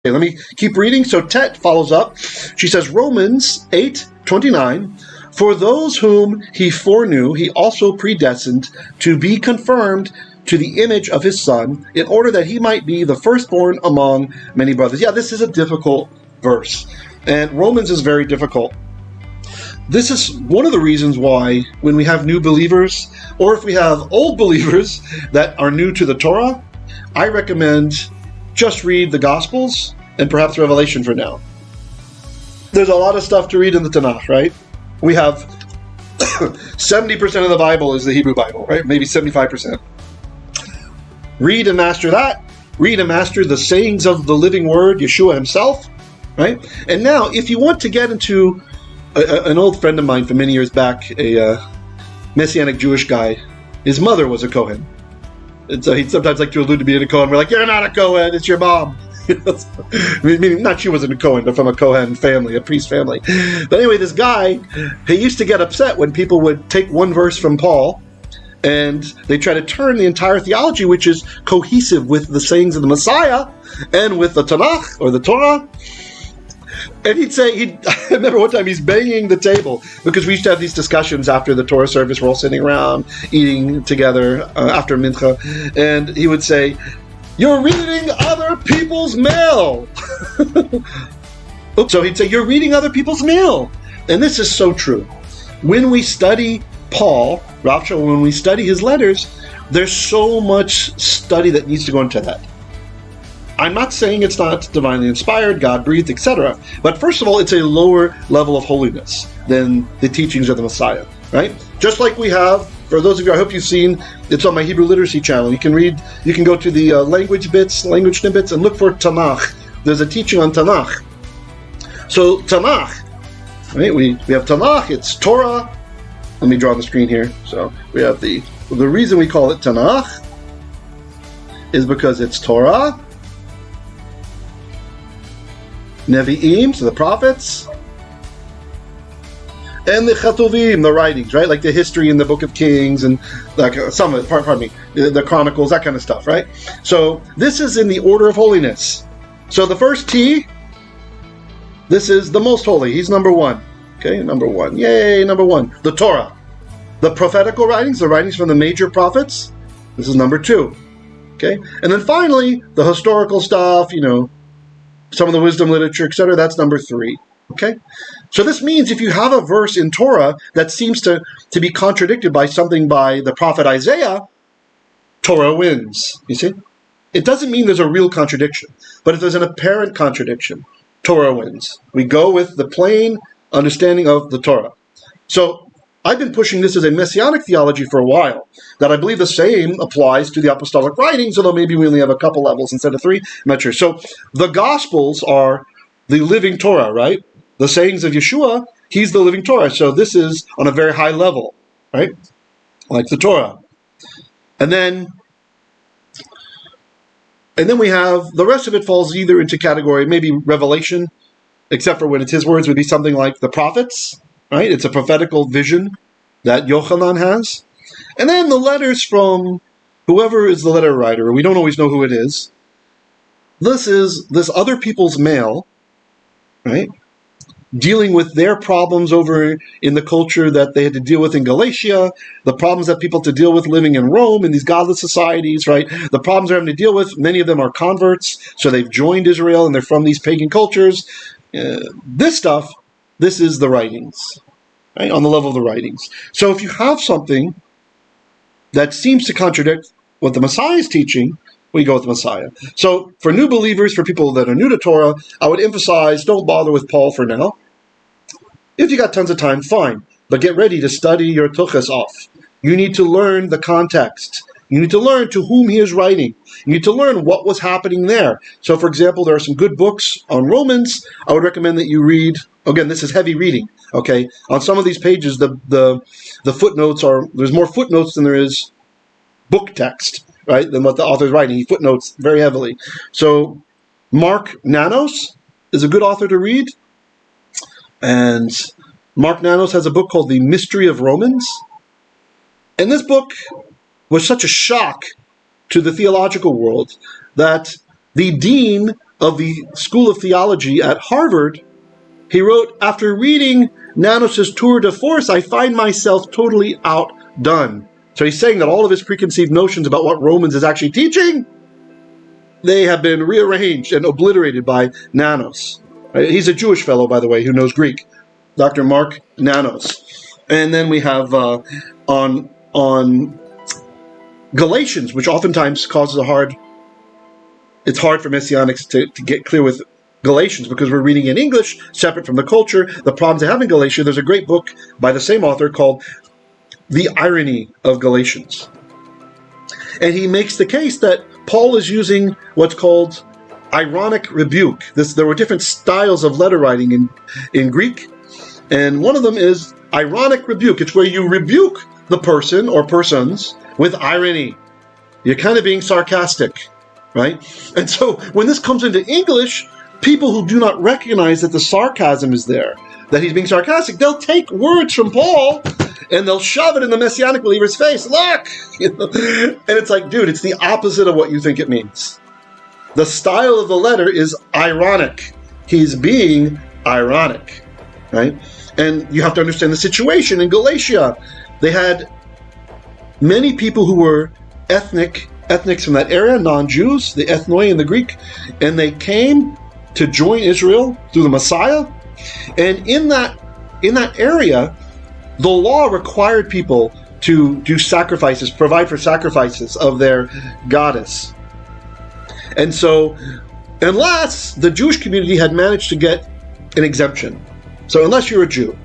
Okay, let me keep reading. So Tet follows up. She says, Romans 8:29, for those whom he foreknew, he also predestined to be conformed to the image of his Son, in order that he might be the firstborn among many brothers. Yeah, this is a difficult verse. And Romans is very difficult. This is one of the reasons why when we have new believers, or if we have old believers that are new to the Torah, I recommend just read the Gospels and perhaps Revelation for now. There's a lot of stuff to read in the Tanakh, right? We have 70% of the Bible is the Hebrew Bible, right? Maybe 75%. Read and master that. Read and master the sayings of the living word, Yeshua himself, right? And now, if you want to get into an old friend of mine from many years back, a Messianic Jewish guy, his mother was a Kohen. And so he'd sometimes like to allude to being a Kohen. We're like, you're not a Kohen, it's your mom. Meaning, not she wasn't a Kohen, but from a Kohen family, a priest family. But anyway, this guy, he used to get upset when people would take one verse from Paul and they try to turn the entire theology, which is cohesive with the sayings of the Messiah and with the Tanakh or the Torah. And he'd say, I remember one time he's banging the table, because we used to have these discussions after the Torah service. We're all sitting around eating together after Mincha. And he would say, you're reading other people's mail. So he'd say, you're reading other people's mail. And this is so true. When we study Paul, Rav Shaul, when we study his letters, there's so much study that needs to go into that. I'm not saying it's not divinely inspired, God-breathed, etc. But first of all, it's a lower level of holiness than the teachings of the Messiah, right? Just like we have, for those of you, I hope you've seen, it's on my Hebrew Literacy channel. You can read, you can go to the language snippets, and look for TaNaKH. There's a teaching on TaNaKH. So TaNaKH, right? We have TaNaKH, it's Torah. Let me draw on the screen here. So we have the reason we call it TaNaKH is because it's Torah, Nevi'im, so the prophets, and the chatuvim, the writings, right? Like the history in the Book of Kings and like some of it, pardon me, the Chronicles, that kind of stuff, right? So this is in the order of holiness. So the first T, this is the most holy. He's number one. Okay, number one. Yay, number one. The Torah. The prophetical writings, the writings from the major prophets. This is number two. Okay, and then finally, the historical stuff, some of the wisdom literature, etc., that's number three. Okay? So this means if you have a verse in Torah that seems to be contradicted by something by the prophet Isaiah, Torah wins. You see? It doesn't mean there's a real contradiction. But if there's an apparent contradiction, Torah wins. We go with the plain understanding of the Torah. So I've been pushing this as a messianic theology for a while, that I believe the same applies to the apostolic writings, although maybe we only have a couple levels instead of three. I'm not sure. So the Gospels are the living Torah, right? The sayings of Yeshua, he's the living Torah. So this is on a very high level, right? Like the Torah. And then we have, the rest of it falls either into category, maybe Revelation, except for when it's his words, would be something like the prophets, right? It's a prophetical vision that Yochanan has. And then the letters from whoever is the letter writer, we don't always know who it is. This is this other people's mail, right? Dealing with their problems over in the culture that they had to deal with in Galatia, the problems that people had to deal with living in Rome in these godless societies, right? The problems they're having to deal with, many of them are converts, so they've joined Israel and they're from these pagan cultures. This stuff, this is the writings, right? On the level of the writings. So if you have something that seems to contradict what the Messiah is teaching, we go with the Messiah. So for new believers, for people that are new to Torah, I would emphasize, don't bother with Paul for now. If you got tons of time, fine. But get ready to study your tuchas off. You need to learn the context. You need to learn to whom he is writing. You need to learn what was happening there. So, for example, there are some good books on Romans. I would recommend that you read. Again, this is heavy reading. Okay, on some of these pages, the footnotes are, there's more footnotes than there is book text, right? Than what the author is writing. He footnotes very heavily. So, Mark Nanos is a good author to read, and Mark Nanos has a book called The Mystery of Romans. And this book was such a shock to the theological world that the dean of the School of Theology at Harvard, he wrote, after reading Nanos' tour de force, I find myself totally outdone. So he's saying that all of his preconceived notions about what Romans is actually teaching, they have been rearranged and obliterated by Nanos. He's a Jewish fellow, by the way, who knows Greek, Dr. Mark Nanos. And then we have on Galatians, which oftentimes causes it's hard for Messianics to get clear with Galatians because we're reading in English, separate from the culture, the problems they have in Galatia. There's a great book by the same author called The Irony of Galatians. And he makes the case that Paul is using what's called ironic rebuke. There were different styles of letter writing in Greek, and one of them is ironic rebuke. It's where you rebuke the person or persons with irony. You're kind of being sarcastic, right? And so when this comes into English, people who do not recognize that the sarcasm is there, that he's being sarcastic, they'll take words from Paul and they'll shove it in the Messianic believer's face. Look! And it's like, dude, it's the opposite of what you think it means. The style of the letter is ironic. He's being ironic, right? And you have to understand the situation in Galatia. They had many people who were ethnics from that area, non-Jews, the ethnoi in the Greek, and they came to join Israel through the Messiah. And in that area, the law required people to do sacrifices, provide for sacrifices of their goddess. And so, unless the Jewish community had managed to get an exemption, so unless you're a Jew.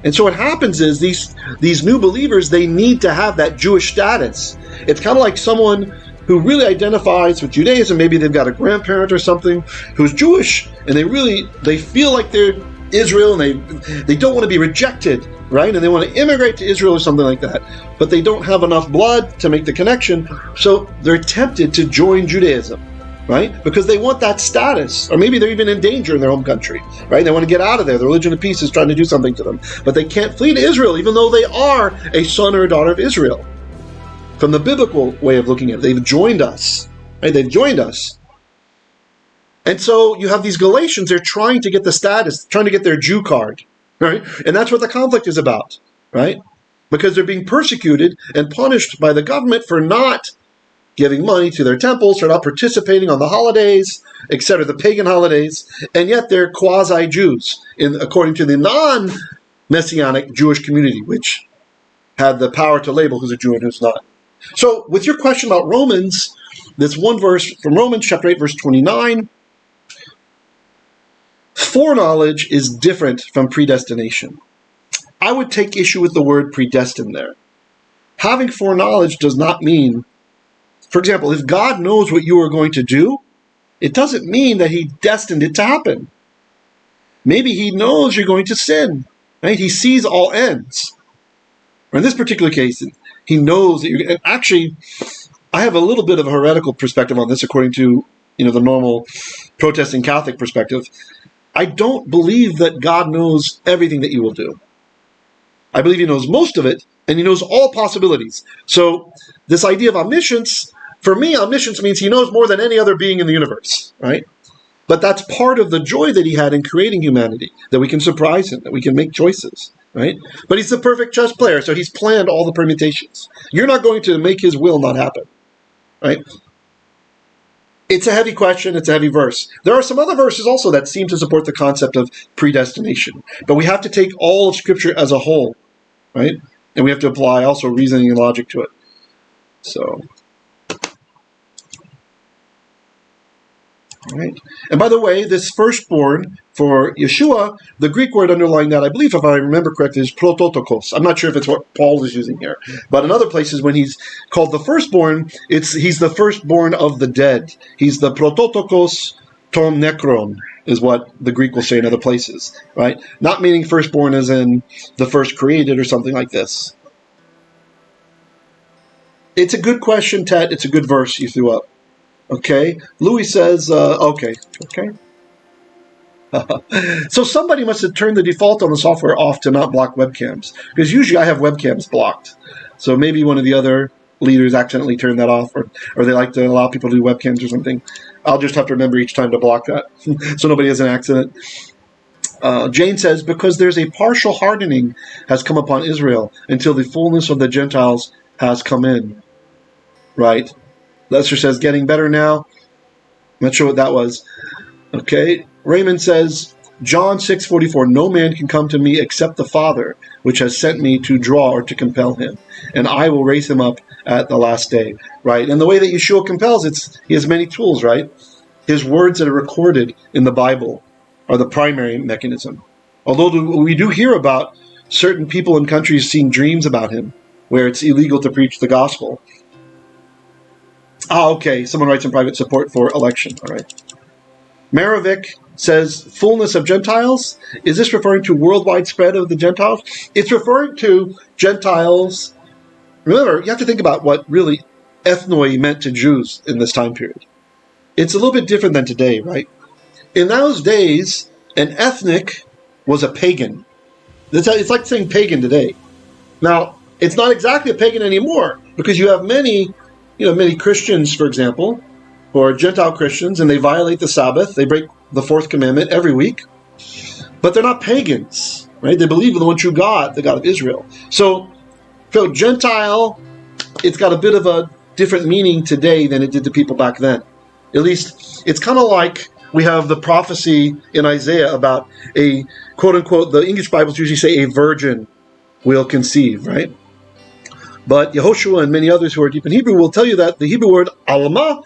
And so what happens is these new believers, they need to have that Jewish status. It's kind of like someone who really identifies with Judaism. Maybe they've got a grandparent or something who's Jewish, and they feel like they're Israel, and they don't want to be rejected, right? And they want to immigrate to Israel or something like that. But they don't have enough blood to make the connection, so they're tempted to join Judaism, right? Because they want that status, or maybe they're even in danger in their home country, right? They want to get out of there. The religion of peace is trying to do something to them, but they can't flee to Israel, even though they are a son or a daughter of Israel. From the biblical way of looking at it, they've joined us, right? They've joined us. And so you have these Galatians, they're trying to get the status, trying to get their Jew card, right? And that's what the conflict is about, right? Because they're being persecuted and punished by the government for not giving money to their temples, for not participating on the holidays, etc., the pagan holidays, and yet they're quasi-Jews, according to the non-Messianic Jewish community, which had the power to label who's a Jew and who's not. So with your question about Romans, this one verse from Romans chapter 8, verse 29, foreknowledge is different from predestination. I would take issue with the word predestined there. Having foreknowledge does not mean, for example, if God knows what you are going to do, it doesn't mean that he destined it to happen. Maybe he knows you're going to sin, right? He sees all ends. Or in this particular case, he knows that you're. Actually, I have a little bit of a heretical perspective on this, according to the normal protesting Catholic perspective. I don't believe that God knows everything that you will do. I believe he knows most of it, and he knows all possibilities. So this idea of omniscience, for me, omniscience means he knows more than any other being in the universe, right? But that's part of the joy that he had in creating humanity, that we can surprise him, that we can make choices, right? But he's the perfect chess player, so he's planned all the permutations. You're not going to make his will not happen, right? It's a heavy question, it's a heavy verse. There are some other verses also that seem to support the concept of predestination, but we have to take all of Scripture as a whole, right? And we have to apply also reasoning and logic to it. So, all right. And by the way, this firstborn for Yeshua, the Greek word underlying that, I believe, if I remember correctly, is prototokos. I'm not sure if it's what Paul is using here, but in other places, when he's called the firstborn, he's the firstborn of the dead. He's the prototokos tom nekron, is what the Greek will say in other places, right? Not meaning firstborn as in the first created or something like this. It's a good question, Ted. It's a good verse you threw up. Okay. Louis says, okay. So somebody must have turned the default on the software off to not block webcams, because usually I have webcams blocked. So maybe one of the other leaders accidentally turn that off, or they like to allow people to do webcams or something. I'll just have to remember each time to block that so nobody has an accident. Jane says, because there's a partial hardening has come upon Israel until the fullness of the Gentiles has come in. Right? Lester says, getting better now. I'm not sure what that was. Okay. Raymond says, John 6:44, no man can come to me except the Father, which has sent me to draw or to compel him, and I will raise him up at the last day. Right? And the way that Yeshua compels, he has many tools, right? His words that are recorded in the Bible are the primary mechanism. Although we do hear about certain people in countries seeing dreams about him, where it's illegal to preach the gospel. Okay. Someone writes in private support for election. All right. Maravik says, fullness of Gentiles. Is this referring to worldwide spread of the Gentiles? It's referring to Gentiles. Remember, you have to think about what really ethnoi meant to Jews in this time period. It's a little bit different than today, right? In those days, an ethnic was a pagan. It's like saying pagan today. Now, it's not exactly a pagan anymore, because you have many Christians, for example, who are Gentile Christians, and they violate the Sabbath. They break the fourth commandment every week. But they're not pagans, right? They believe in the one true God, the God of Israel. So Gentile, it's got a bit of a different meaning today than it did to people back then. At least, it's kind of like we have the prophecy in Isaiah about a, quote-unquote, the English Bibles usually say a virgin will conceive, right? But Yehoshua and many others who are deep in Hebrew will tell you that the Hebrew word almah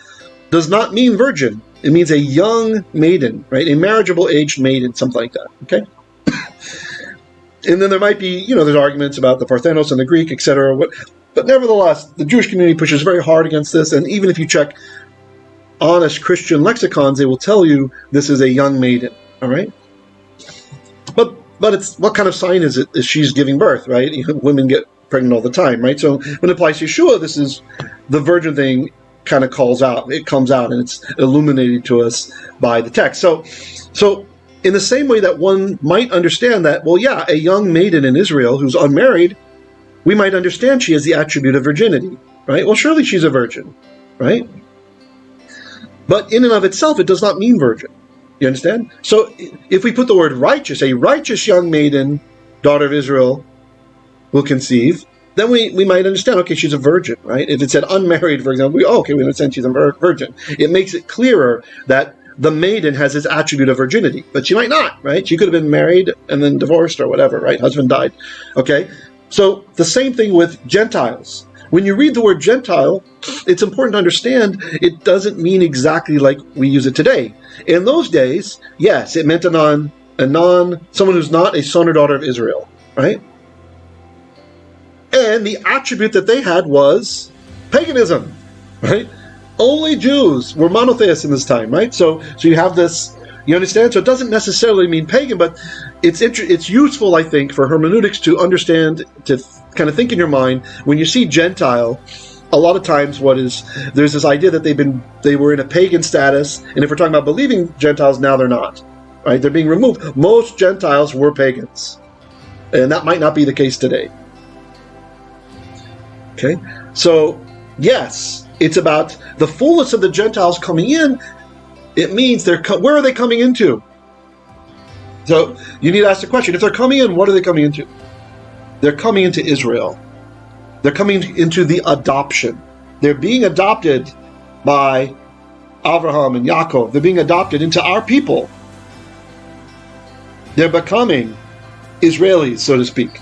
does not mean virgin. It means a young maiden, right? A marriageable aged maiden, something like that, okay? And then there might be, there's arguments about the Parthenos and the Greek, etc. But nevertheless, the Jewish community pushes very hard against this, and even if you check honest Christian lexicons, they will tell you this is a young maiden, all right? But it's, what kind of sign is it? Is she's giving birth, right? Women get pregnant all the time, right? So when it applies to Yeshua, this is the virgin thing kind of comes out, and it's illuminated to us by the text. So in the same way that one might understand that, well, yeah, a young maiden in Israel who's unmarried, we might understand she has the attribute of virginity, right? Well, surely she's a virgin, right? But in and of itself, it does not mean virgin. You understand? So if we put the word righteous, a righteous young maiden, daughter of Israel, will conceive, then we might understand, okay, she's a virgin, right? If it said unmarried, for example, we understand she's a virgin. It makes it clearer that the maiden has this attribute of virginity, but she might not, right? She could have been married and then divorced or whatever, right? Husband died, okay? So the same thing with Gentiles. When you read the word Gentile, it's important to understand it doesn't mean exactly like we use it today. In those days, yes, it meant someone who's not a son or daughter of Israel, right? And the attribute that they had was paganism, right? Only Jews were monotheists in this time, right? So you have this, you understand? So it doesn't necessarily mean pagan, but it's useful, I think, for hermeneutics to understand, to kind of think in your mind, when you see Gentile, a lot of times there's this idea that they were in a pagan status, and if we're talking about believing Gentiles, now they're not, right? They're being removed. Most Gentiles were pagans, and that might not be the case today. Okay, so yes, it's about the fullness of the Gentiles coming in. It means where are they coming into? So you need to ask the question, if they're coming in, what are they coming into? They're coming into Israel. They're coming into the adoption. They're being adopted by Abraham and Yaakov. They're being adopted into our people. They're becoming Israelis, so to speak.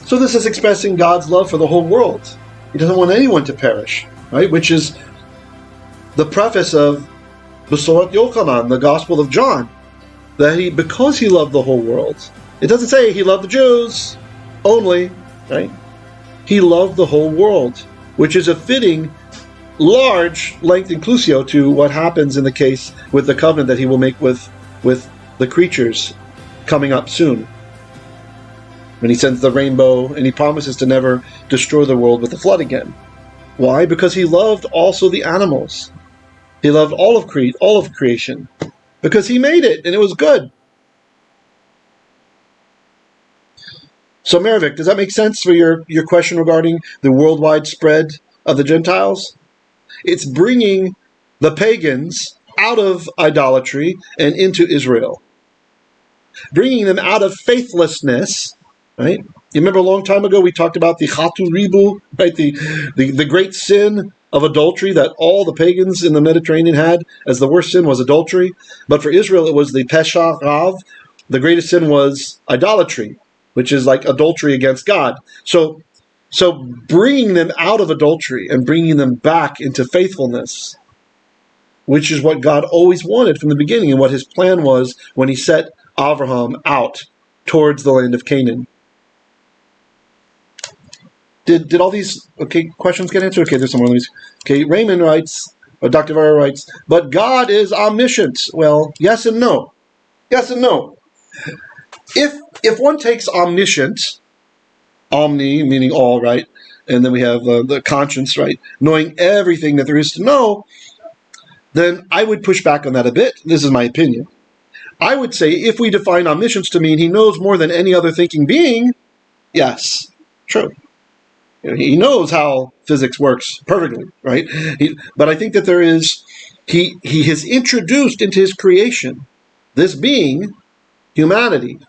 So this is expressing God's love for the whole world. He doesn't want anyone to perish, right? Which is the preface of Besorat Yochanan, the Gospel of John, that because he loved the whole world. It doesn't say he loved the Jews only, right? He loved the whole world, which is a fitting, large length inclusio to what happens in the case with the covenant that he will make with the creatures coming up soon. When he sends the rainbow and he promises to never destroy the world with the flood again. Why? Because he loved also the animals. He loved all of creation. Because he made it and it was good. So, Maravik, does that make sense for your question regarding the worldwide spread of the Gentiles? It's bringing the pagans out of idolatry and into Israel. Bringing them out of faithlessness, right? You remember a long time ago we talked about the chatu ribu, right? The great sin of adultery that all the pagans in the Mediterranean had, as the worst sin was adultery. But for Israel it was the pesha rav. The greatest sin was idolatry, which is like adultery against God. So bringing them out of adultery and bringing them back into faithfulness, which is what God always wanted from the beginning and what his plan was when he set Abraham out towards the land of Canaan. Did all these questions get answered? Okay, there's some more. Okay, Raymond writes, or Dr. Vera writes, but God is omniscient. Well, yes and no. Yes and no. If one takes omniscient, omni meaning all, right, and then we have the conscience, right, knowing everything that there is to know, then I would push back on that a bit. This is my opinion. I would say if we define omniscience to mean he knows more than any other thinking being, yes, true. He knows how physics works perfectly, right? But I think that there is, he has introduced into his creation this being, humanity,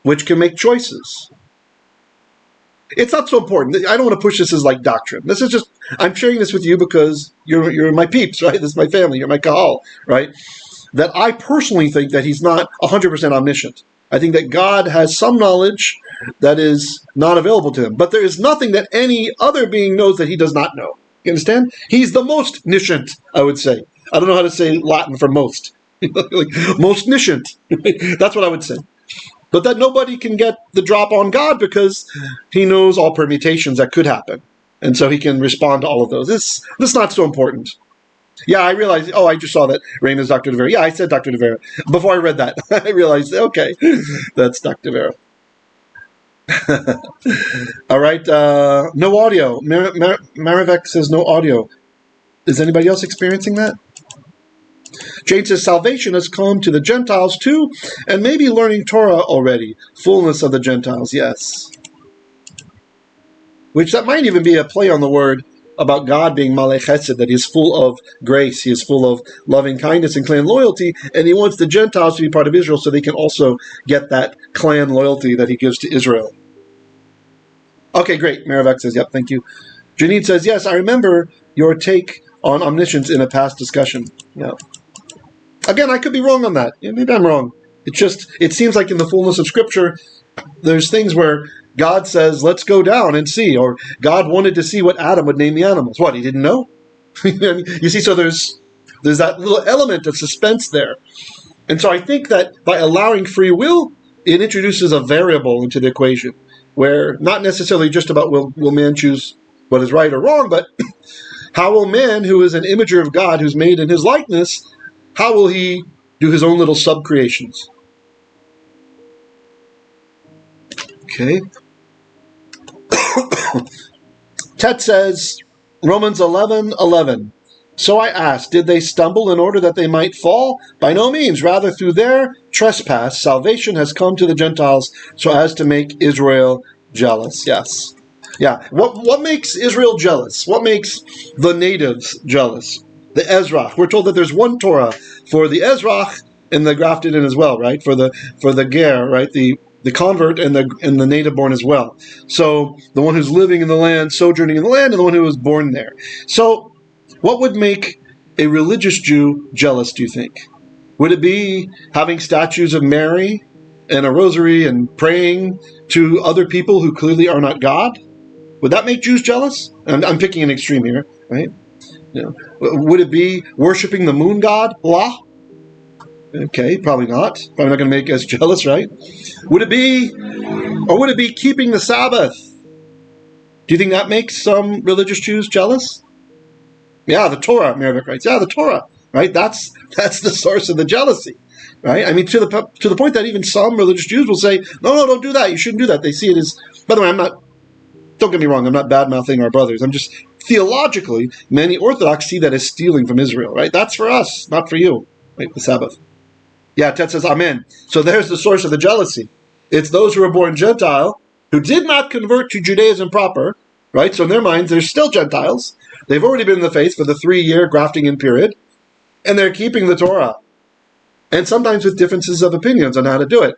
which can make choices. It's not so important. I don't want to push this as like doctrine. This is just, I'm sharing this with you because you're my peeps, right? This is my family. You're my Kehal, right? That I personally think that he's not 100% omniscient. I think that God has some knowledge that is not available to him. But there is nothing that any other being knows that he does not know. You understand? He's the most niscient, I would say. I don't know how to say Latin for most. Like, most niscient. That's what I would say. But that nobody can get the drop on God because he knows all permutations that could happen. And so he can respond to all of those. This is not so important. Yeah, I realized, I just saw that Raymond's Dr. De Vera. Yeah, I said Dr. De Vera. Before I read that, I realized, okay, that's Dr. Vera. All right, no audio. Maravek says no audio. Is anybody else experiencing that? Jane says salvation has come to the Gentiles too, and maybe learning Torah already. Fullness of the Gentiles, yes. Which that might even be a play on the word about God being malei chesed, that he is full of grace, he is full of loving kindness and clan loyalty, and he wants the Gentiles to be part of Israel so they can also get that clan loyalty that he gives to Israel. Okay, great. Maravek says, yep, thank you. Janine says, yes, I remember your take on omniscience in a past discussion. Yeah. Again, I could be wrong on that. Yeah, maybe I'm wrong. It seems like in the fullness of Scripture, there's things where God says, let's go down and see, or God wanted to see what Adam would name the animals. What, he didn't know? You see, so there's that little element of suspense there. And so I think that by allowing free will, it introduces a variable into the equation, where not necessarily just about will man choose what is right or wrong, but how will man, who is an imager of God, who's made in his likeness, how will he do his own little sub-creations? Okay. Tet says, Romans 11:11. So I asked, did they stumble in order that they might fall? By no means. Rather, through their trespass, salvation has come to the Gentiles so as to make Israel jealous. Yes. Yeah. What makes Israel jealous? What makes the natives jealous? The Ezrach. We're told that there's one Torah for the Ezrach and the grafted-in as well, right? For the ger, right? The convert and the native born as well. So the one who's living in the land, sojourning in the land, and the one who was born there. So what would make a religious Jew jealous, do you think? Would it be having statues of Mary and a rosary and praying to other people who clearly are not God? Would that make Jews jealous? I'm picking an extreme here, right? Would it be worshiping the moon god, Blah? Okay, probably not. Probably not going to make us jealous, right? Would it be keeping the Sabbath? Do you think that makes some religious Jews jealous? Yeah, the Torah, Maravik writes. Yeah, the Torah, right? That's the source of the jealousy, right? I mean, to the point that even some religious Jews will say, no, don't do that. You shouldn't do that. They see it as, by the way, don't get me wrong, I'm not bad-mouthing our brothers. I'm just, theologically, many Orthodox see that as stealing from Israel, right? That's for us, not for you, right? The Sabbath. Yeah, Ted says, Amen. So there's the source of the jealousy. It's those who are born Gentile who did not convert to Judaism proper, right? So in their minds, they're still Gentiles. They've already been in the faith for the 3-year grafting-in period, and they're keeping the Torah. And sometimes with differences of opinions on how to do it.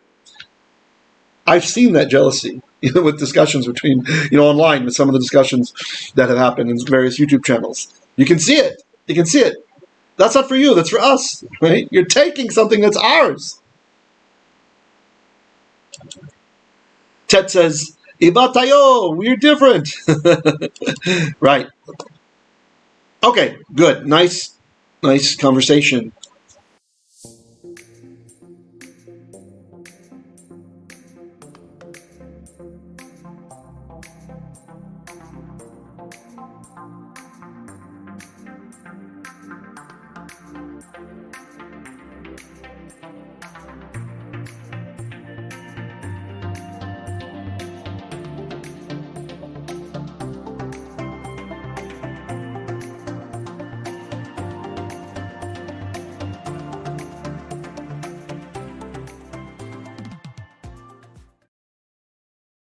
I've seen that jealousy, with discussions between, online with some of the discussions that have happened in various YouTube channels. You can see it. You can see it. That's not for you. That's for us, right? You're taking something that's ours. Tet says, Ibatayo, we're different. Right. Okay, good. Nice conversation.